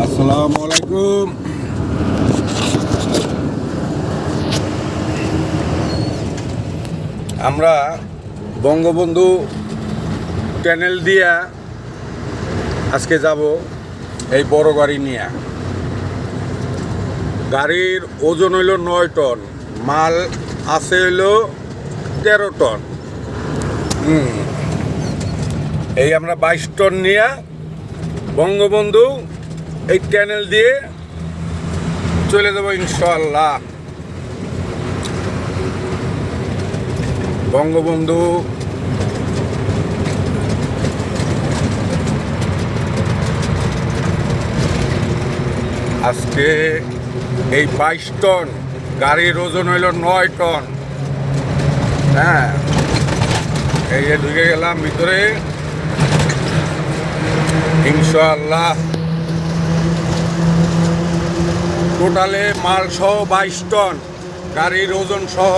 আসসালামু আলাইকুম। আমরা বঙ্গবন্ধু চ্যানেল দিয়া আজকে যাব এই বড় গাড়ি নিয়ে। গাড়ির ওজন হইল 9 টন, মাল আছে হইল 13 টন। এই আমরা 22 টন নিয়ে বঙ্গবন্ধু এই চ্যানেল দিয়ে চলে যাবো ইনশাআল্লাহ। বঙ্গবন্ধু আজকে এই 22 টন, গাড়ির ওজন হইল 9 টন। হ্যাঁ, এই যে ঢুকে গেলাম ভিতরে ইনশাআল্লাহ। টোটালে মাল সহ 22 টন, গাড়ির ওজন সহ